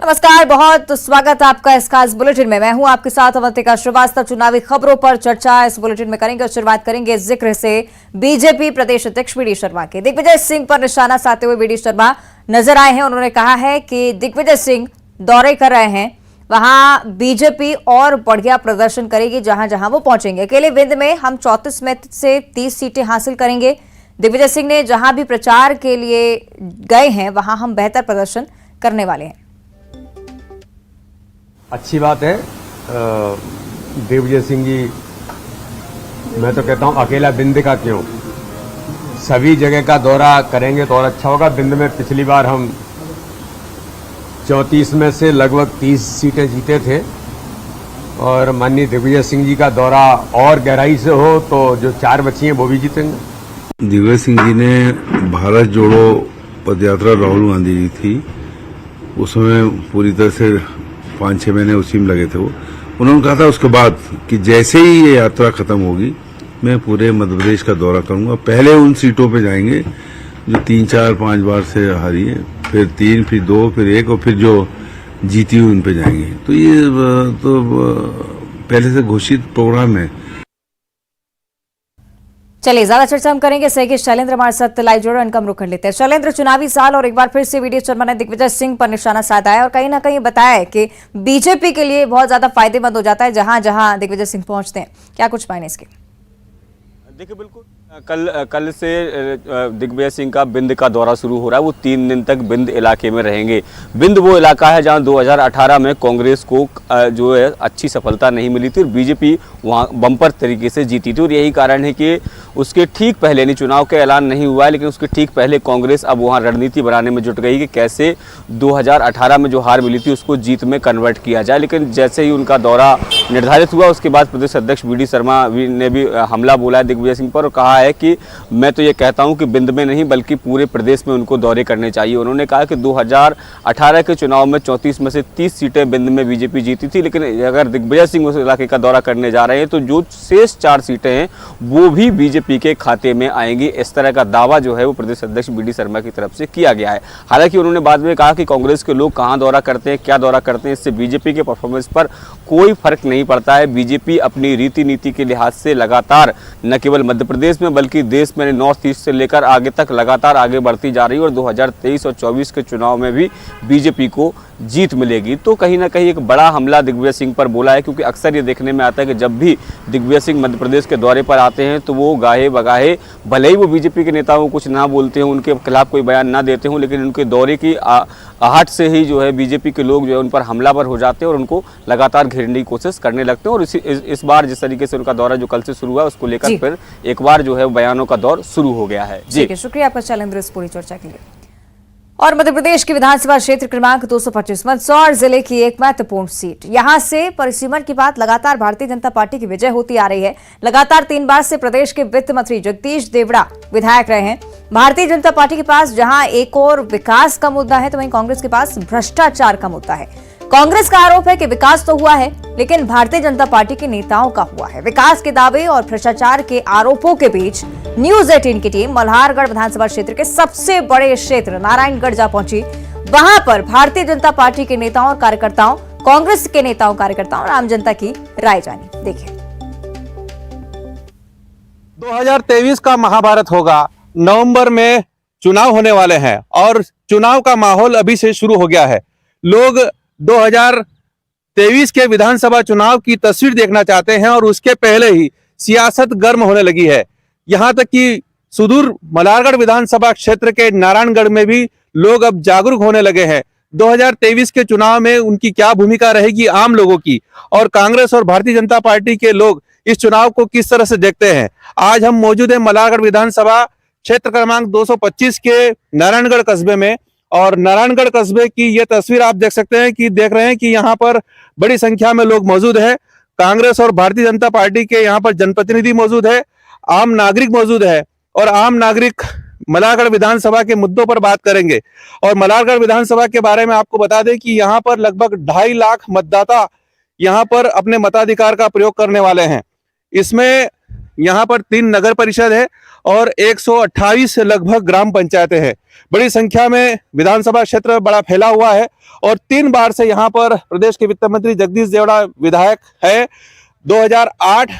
नमस्कार, बहुत स्वागत है आपका इस खास बुलेटिन में। मैं हूं आपके साथ अवंतिका श्रीवास्तव। चुनावी खबरों पर चर्चा इस बुलेटिन में करेंगे और शुरुआत करेंगे जिक्र से बीजेपी प्रदेश अध्यक्ष वी.डी. शर्मा के। दिग्विजय सिंह पर निशाना साधते हुए वी.डी. शर्मा नजर आए हैं। उन्होंने कहा है कि दिग्विजय सिंह दौरे कर रहे हैं, वहां बीजेपी और बढ़िया प्रदर्शन करेगी जहां जहां वो पहुंचेंगे। अकेले विंध्य में हम 34 में से 30 सीटें हासिल करेंगे। दिग्विजय सिंह ने जहां भी प्रचार के लिए गए हैं वहां हम बेहतर प्रदर्शन करने वाले हैं। अच्छी बात है। दिग्विजय सिंह जी, मैं तो कहता हूं अकेला बिंद का क्यों, सभी जगह का दौरा करेंगे तो और अच्छा होगा। बिंद में पिछली बार हम 34 में से लगभग 30 सीटें जीते थे और माननीय दिग्विजय सिंह जी का दौरा और गहराई से हो तो जो 4 बच्ची हैं वो भी जीतेंगे। दिग्विजय सिंह जी ने भारत जोड़ो पदयात्रा राहुल गांधी जी थी, उस समय पूरी तरह से 5-6 महीने उसी में लगे थे। वो उन्होंने कहा था उसके बाद कि जैसे ही ये यात्रा खत्म होगी मैं पूरे मध्य प्रदेश का दौरा करूंगा। पहले उन सीटों पे जाएंगे जो 3, 4, 5 बार से हारी है, फिर 3, फिर 2, फिर 1 और फिर जो जीती हुई उन पे जाएंगे। तो ये तो पहले से घोषित प्रोग्राम है। चलिए, ज्यादा चर्चा हम करेंगे। सहयोगी शैलेंद्र हमारे साथ लाइव जोड़े, उनका हम रुख कर लेते हैं। शैलेंद्र, चुनावी साल और एक बार फिर से वी.डी. शर्मा ने दिग्विजय सिंह पर निशाना साधा है और कहीं ना कहीं बताया है कि बीजेपी के लिए बहुत ज्यादा फायदेमंद हो जाता है जहां जहां दिग्विजय सिंह पहुंचते हैं। क्या कुछ मायने इसके? देखिए, बिल्कुल कल से दिग्विजय सिंह का बिंद का दौरा शुरू हो रहा है। वो 3 दिन तक बिंद इलाके में रहेंगे। बिंद वो इलाका है जहां 2018 में कांग्रेस को जो है अच्छी सफलता नहीं मिली थी और बीजेपी वहां बम्पर तरीके से जीती थी। और यही कारण है कि उसके ठीक पहले, नहीं चुनाव का ऐलान नहीं हुआ है लेकिन उसके ठीक पहले कांग्रेस अब वहां रणनीति बनाने में जुट गई कि कैसे 2018 में जो हार मिली थी उसको जीत में कन्वर्ट किया जाए। लेकिन जैसे ही उनका दौरा निर्धारित हुआ उसके बाद प्रदेश अध्यक्ष वी.डी. शर्मा ने भी हमला बोला है दिग्विजय सिंह पर और कहा है कि मैं तो ये कहता हूं कि बिंद में नहीं बल्कि पूरे प्रदेश में उनको दौरे करने चाहिए। उन्होंने कहा कि 2018 के चुनाव में 34 में से 30 सीटें बिंद में बीजेपी जीती थी, लेकिन अगर दिग्विजय सिंह उस इलाके का दौरा करने जा रहे हैं तो जो शेष 4 सीटें हैं वो भी बीजेपी के खाते में आएंगी। इस तरह का दावा जो है वो प्रदेश अध्यक्ष वी.डी. शर्मा की तरफ से किया गया है। हालांकि उन्होंने बाद में कहा कि कांग्रेस के लोग कहां दौरा करते हैं, क्या दौरा करते हैं, इससे बीजेपी के परफॉर्मेंस पर कोई फर्क नहीं पड़ता है। बीजेपी अपनी रीति नीति के लिहाज से लगातार न केवल मध्य प्रदेश में बल्कि देश में नॉर्थ ईस्ट से लेकर आगे तक लगातार आगे बढ़ती जा रही है और 2023 और 24 के चुनाव में भी बीजेपी को जीत मिलेगी। तो कहीं ना कहीं एक बड़ा हमला दिग्विजय सिंह पर बोला है, क्योंकि अक्सर ये देखने में आता है कि जब भी दिग्विजय सिंह मध्य प्रदेश के दौरे पर आते हैं तो वो गाहे बगाहे, भले ही वो बीजेपी के नेताओं को कुछ ना बोलते हैं, उनके खिलाफ कोई बयान ना देते हों, लेकिन उनके दौरे की आहट से ही जो है बीजेपी के लोग जो है उन पर हमलावर हो जाते हैं और उनको लगातार घेरने की कोशिश करने लगते हैं। और इस बार जिस तरीके से उनका दौरा जो कल से शुरू हुआ उसको लेकर फिर एक बार जो है बयानों का दौर शुरू हो गया है। जी, शुक्रिया आपका शैलेंद्र इस पूरी चर्चा के लिए। और मध्य प्रदेश की विधानसभा क्षेत्र क्रमांक 225 मंदसौर जिले की एक महत्वपूर्ण सीट, यहां से परिसीमन के बाद लगातार भारतीय जनता पार्टी की विजय होती आ रही है। लगातार 3 बार से प्रदेश के वित्त मंत्री जगदीश देवड़ा विधायक रहे हैं। भारतीय जनता पार्टी के पास जहां एक और विकास का मुद्दा है तो वहीं कांग्रेस के पास भ्रष्टाचार का मुद्दा है। कांग्रेस का आरोप है कि विकास तो हुआ है लेकिन भारतीय जनता पार्टी के नेताओं का हुआ है। विकास के दावे और भ्रष्टाचार के आरोपों के बीच न्यूज 18 की टीम मल्हारगढ़ विधानसभा क्षेत्र के सबसे बड़े क्षेत्र नारायणगढ़ जा पहुंची। वहां पर भारतीय जनता पार्टी के नेताओं और कार्यकर्ताओं, कांग्रेस के नेताओं कार्यकर्ताओं और आम जनता की राय जानी। देखिए, 2023 का महाभारत होगा। नवंबर में चुनाव होने वाले हैं और चुनाव का माहौल अभी से शुरू हो गया है। लोग 2023 के विधानसभा चुनाव की तस्वीर देखना चाहते हैं और उसके पहले ही सियासत गर्म होने लगी है। यहां तक कि सुदूर मल्हारगढ़ विधानसभा क्षेत्र के नारायणगढ़ में भी लोग अब जागरूक होने लगे हैं। 2023 के चुनाव में उनकी क्या भूमिका रहेगी आम लोगों की, और कांग्रेस और भारतीय जनता पार्टी के लोग इस चुनाव को किस तरह से देखते हैं। आज हम मौजूद हैं मल्हारगढ़ विधानसभा क्षेत्र क्रमांक 225 के नारायणगढ़ कस्बे में, और नारायणगढ़ कस्बे की ये तस्वीर आप देख सकते हैं कि देख रहे हैं कि यहाँ पर बड़ी संख्या में लोग मौजूद है। कांग्रेस और भारतीय जनता पार्टी के यहाँ पर जनप्रतिनिधि मौजूद है, आम नागरिक मौजूद है और आम नागरिक मल्हारगढ़ विधानसभा के मुद्दों पर बात करेंगे। और मल्हारगढ़ विधानसभा के बारे में आपको बता दें कि यहाँ पर लगभग 2.5 लाख मतदाता यहाँ पर अपने मताधिकार का प्रयोग करने वाले हैं। इसमें यहाँ पर 3 नगर परिषद है और 128 लगभग ग्राम पंचायतें हैं। बड़ी संख्या में विधानसभा क्षेत्र बड़ा फैला हुआ है और 3 बार से यहाँ पर प्रदेश के वित्त मंत्री जगदीश देवड़ा विधायक है। 2008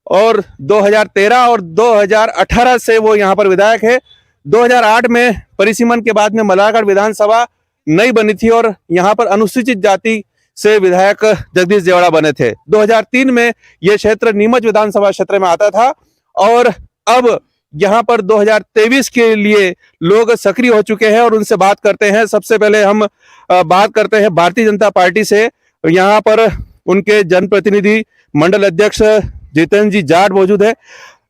और 2013 और 2018 से वो यहाँ पर विधायक है। 2008 में परिसीमन के बाद में मल्हारगढ़ विधानसभा नई बनी थी और यहाँ पर अनुसूचित जाति से विधायक जगदीश देवड़ा बने थे। 2003 में यह क्षेत्र नीमच विधानसभा क्षेत्र में आता था और अब यहाँ पर 2023 के लिए लोग सक्रिय हो चुके हैं और उनसे बात करते हैं। सबसे पहले हम बात करते हैं भारतीय जनता पार्टी से। यहाँ पर उनके जनप्रतिनिधि मंडल अध्यक्ष जितेंद्र जी जाट मौजूद है।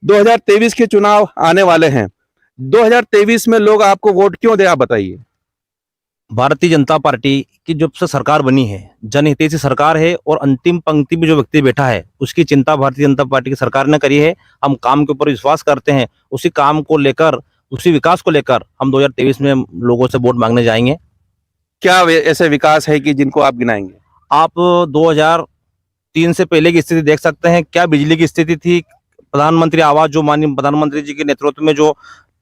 2023 के चुनाव आने वाले हैं। 2023 में लोग आपको वोट क्यों दे, आप बताइए। भारतीय जनता पार्टी की जब से सरकार बनी है, जनहितैषी सरकार है और अंतिम पंक्ति में जो व्यक्ति बैठा है उसकी चिंता भारतीय जनता पार्टी की सरकार ने करी है। हम काम के ऊपर विश्वास करते हैं, उसी काम को लेकर, उसी विकास को लेकर हम 2023 में लोगों से वोट मांगने जाएंगे। क्या ऐसे विकास है कि जिनको आप गिनाएंगे? आप 2003 से पहले की स्थिति देख सकते हैं, क्या बिजली की स्थिति थी। प्रधानमंत्री आवास जो माननीय प्रधानमंत्री जी के नेतृत्व में जो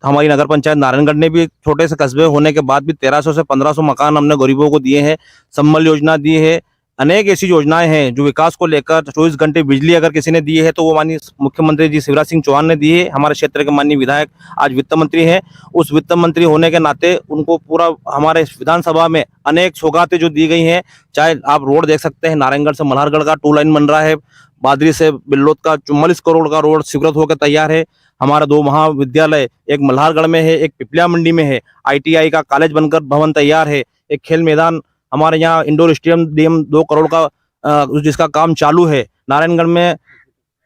हमारी नगर पंचायत नारायणगढ़ ने भी छोटे से कस्बे होने के बाद भी 1300 से 1500 मकान हमने गरीबों को दिए हैं। संबल योजना दी है। अनेक ऐसी योजनाएं हैं जो विकास को लेकर। 24 घंटे बिजली अगर किसी ने दी है तो वो माननीय मुख्यमंत्री जी शिवराज सिंह चौहान ने दी है। हमारे क्षेत्र के माननीय विधायक आज वित्त मंत्री हैं। उस वित्त मंत्री होने के नाते उनको पूरा हमारे विधानसभा में अनेक सौगातें जो दी गई हैं, चाहे आप रोड देख सकते हैं, नारायणगढ़ से मल्हारगढ़ का 2 लाइन बन रहा है। बादरी से बिल्लोद का 44 करोड़ का रोड स्वीकृत होकर तैयार है। हमारा 2 महाविद्यालय, एक मल्हारगढ़ में है, एक पिपलिया मंडी में है। ITI का कॉलेज बनकर भवन तैयार है। एक खेल मैदान हमारे यहाँ इंडोर स्टेडियम 2 करोड़ का जिसका काम चालू है। नारायणगढ़ में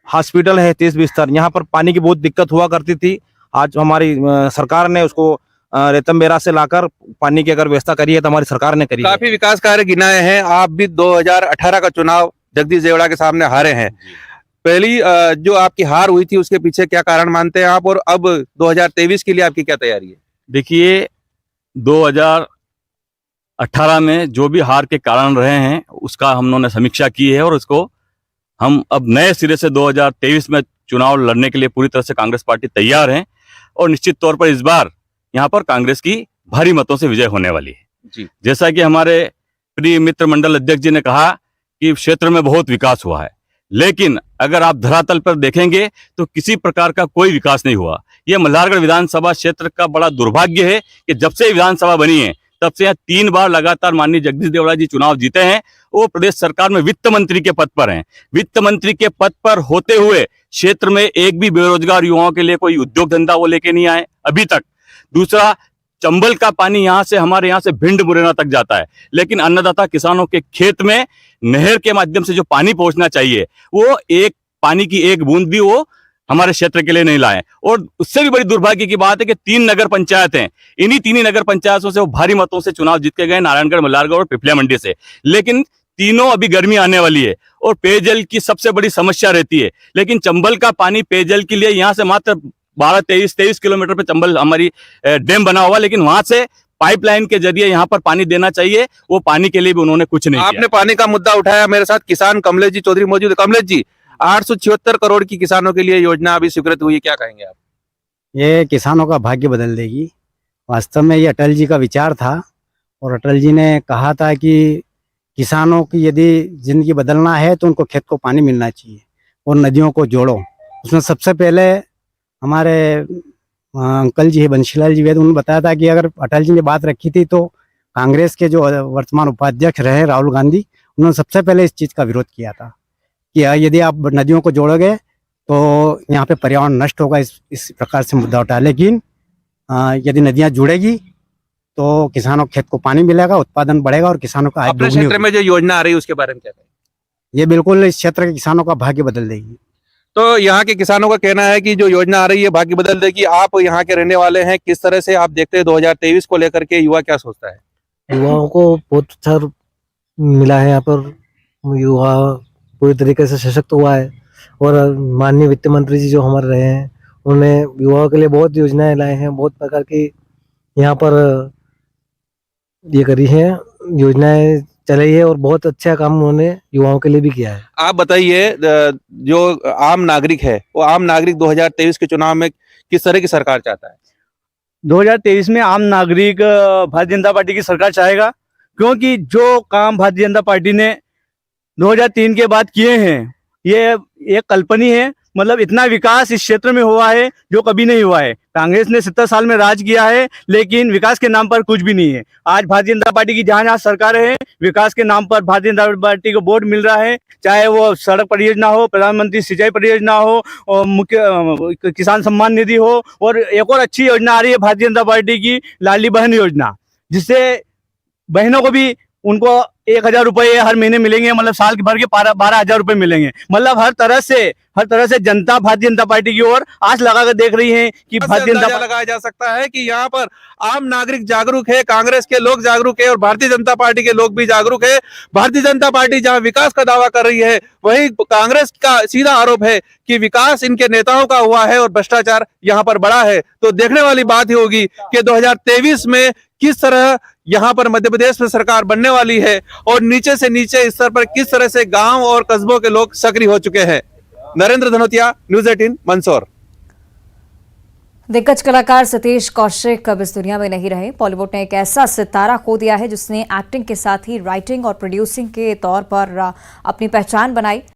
हॉस्पिटल है 30 बिस्तर। यहाँ पर पानी की बहुत दिक्कत हुआ करती थी। आज हमारी सरकार ने उसको रेतम बेरा से लाकर पानी की अगर व्यवस्था करी है तो हमारी सरकार ने करी है। काफी विकास कार्य गिनाए हैं। आप भी 2018 का चुनाव जगदीश देवड़ा के सामने हारे हैं। पहली जो आपकी हार हुई थी उसके पीछे क्या कारण मानते हैं आप, और अब 2023 के लिए आपकी क्या तैयारी है? देखिए, 2018 में जो भी हार के कारण रहे हैं उसका हम लोगों ने समीक्षा की है और उसको हम अब नए सिरे से 2023 में चुनाव लड़ने के लिए पूरी तरह से कांग्रेस पार्टी तैयार है और निश्चित तौर पर इस बार यहाँ पर कांग्रेस की भारी मतों से विजय होने वाली है जी। जैसा कि हमारे प्रिय मित्र मंडल अध्यक्ष जी ने कहा कि क्षेत्र में बहुत विकास हुआ है, लेकिन अगर आप धरातल पर देखेंगे तो किसी प्रकार का कोई विकास नहीं हुआ। यह मल्हारगढ़ विधानसभा क्षेत्र का बड़ा दुर्भाग्य है कि जब से विधानसभा बनी है तब से यहाँ 3 बार लगातार माननीय जगदीश देवड़ा जी चुनाव जीते हैं। वो प्रदेश सरकार में वित्त मंत्री के पद पर हैं। वित्त मंत्री के पद पर होते हुए क्षेत्र में एक भी बेरोजगार युवाओं के लिए कोई उद्योग धंधा वो लेके नहीं आए अभी तक। दूसरा, चंबल का पानी यहाँ से, हमारे यहाँ से भिंड मुरैना तक जाता है, लेकिन अन्नदाता किसानों के खेत में नहर के माध्यम से जो पानी पहुंचना चाहिए वो पानी की एक बूंद भी वो हमारे क्षेत्र के लिए नहीं लाए। और उससे भी बड़ी दुर्भाग्य की बात है कि 3 नगर पंचायत हैं। इन्हीं 3 नगर पंचायतों से वो भारी मतों से चुनाव जीत के गए, नारायणगढ़, मल्हारगढ़ और पिपलिया मंडी से। लेकिन तीनों अभी गर्मी आने वाली है और पेयजल की सबसे बड़ी समस्या रहती है। लेकिन चंबल का पानी पेयजल के लिए यहाँ से मात्र 12-23 किलोमीटर पे चंबल हमारी डैम बना हुआ, लेकिन वहां से पाइपलाइन के जरिए यहाँ पर पानी देना चाहिए। वो पानी के लिए भी उन्होंने कुछ नहीं किया। आपने पानी का मुद्दा उठाया। मेरे साथ किसान कमलेश जी चौधरी मौजूद है। कमलेश जी, 876 करोड़ की किसानों के लिए योजना अभी स्वीकृत हुई है, क्या कहेंगे आप? ये किसानों का भाग्य बदल देगी। वास्तव में ये अटल जी का विचार था और अटल जी ने कहा था कि किसानों की यदि जिंदगी बदलना है तो उनको खेत को पानी मिलना चाहिए और नदियों को जोड़ो। उसमें सबसे पहले हमारे अंकल जी है बंशीलाल जी वेद, उन्होंने बताया था कि अगर अटल जी ने बात रखी थी तो कांग्रेस के जो वर्तमान उपाध्यक्ष रहे राहुल गांधी, उन्होंने सबसे पहले इस चीज़ का विरोध किया था कि यदि आप नदियों को जोड़ोगे तो यहाँ पे पर्यावरण नष्ट होगा। इस प्रकार से मुद्दा उठाया। लेकिन यदि नदियाँ जुड़ेगी तो किसानों को खेत को पानी मिलेगा, उत्पादन बढ़ेगा और किसानों का आय अपने दोगुनी क्षेत्र होगी। में जो योजना आ रही है उसके बारे में क्या कहेंगे? ये बिल्कुल इस क्षेत्र के किसानों का भाग्य बदल देगी। तो यहाँ के किसानों का कहना है कि जो योजना आ रही है भाग्य बदल देगी। आप यहाँ के रहने वाले हैं, किस तरह से आप देखते हैं 2023 को लेकर के? युवा क्या सोचता है? युवाओं को बहुत अच्छा मिला है। यहाँ पर युवा पूरी तरीके से सशक्त हुआ है और माननीय वित्त मंत्री जी जो हमारे रहे हैं उन्होंने युवाओं के लिए बहुत योजनाएं लाए हैं। बहुत प्रकार की यहाँ पर ये करी है योजनाएं चलाई है और बहुत अच्छा काम उन्होंने युवाओं के लिए भी किया है। आप बताइए, जो आम नागरिक है वो आम नागरिक 2023 के चुनाव में किस तरह की सरकार चाहता है? 2023 में आम नागरिक भारतीय जनता पार्टी की सरकार चाहेगा, क्योंकि जो काम भारतीय जनता पार्टी ने 2003 के बाद किए हैं ये एक कल्पनीय है। मतलब इतना विकास इस क्षेत्र में हुआ है जो कभी नहीं हुआ है। कांग्रेस ने 70 साल में राज किया है, लेकिन विकास के नाम पर कुछ भी नहीं है। आज भारतीय जनता पार्टी की जहां जहां सरकार है, विकास के नाम पर भारतीय जनता पार्टी को वोट मिल रहा है, चाहे वो सड़क परियोजना हो, प्रधानमंत्री सिंचाई परियोजना हो, और मुख्य किसान सम्मान निधि हो, और एक और अच्छी योजना आ रही है भारतीय जनता पार्टी की, लाडली बहन योजना, जिससे बहनों को भी उनको 1000 रुपये हर महीने मिलेंगे। मतलब साल भर के 12,000 रुपये मिलेंगे। मतलब हर तरह से जनता भारतीय जनता पार्टी की ओर आस लगाकर देख रही है कि भारतीय जनता लगाया जा सकता है कि यहाँ पर आम नागरिक जागरूक है, कांग्रेस के लोग जागरूक है और भारतीय जनता पार्टी के लोग भी जागरूक है। भारतीय जनता पार्टी जहाँ विकास का दावा कर रही है, वहीं कांग्रेस का सीधा आरोप है कि विकास इनके नेताओं का हुआ है और भ्रष्टाचार यहाँ पर बड़ा है। तो देखने वाली बात ही होगी कि 2023 में किस तरह यहाँ पर मध्य प्रदेश में सरकार बनने वाली है और नीचे से नीचे स्तर पर किस तरह से गांव और कस्बों के लोग सक्रिय हो चुके हैं। नरेंद्र धनोतिया, न्यूज़ 18, मंदसौर। दिग्गज कलाकार सतीश कौशिक अब इस दुनिया में नहीं रहे। बॉलीवुड ने एक ऐसा सितारा खो दिया है जिसने एक्टिंग के साथ ही राइटिंग और प्रोड्यूसिंग के तौर पर अपनी पहचान बनाई।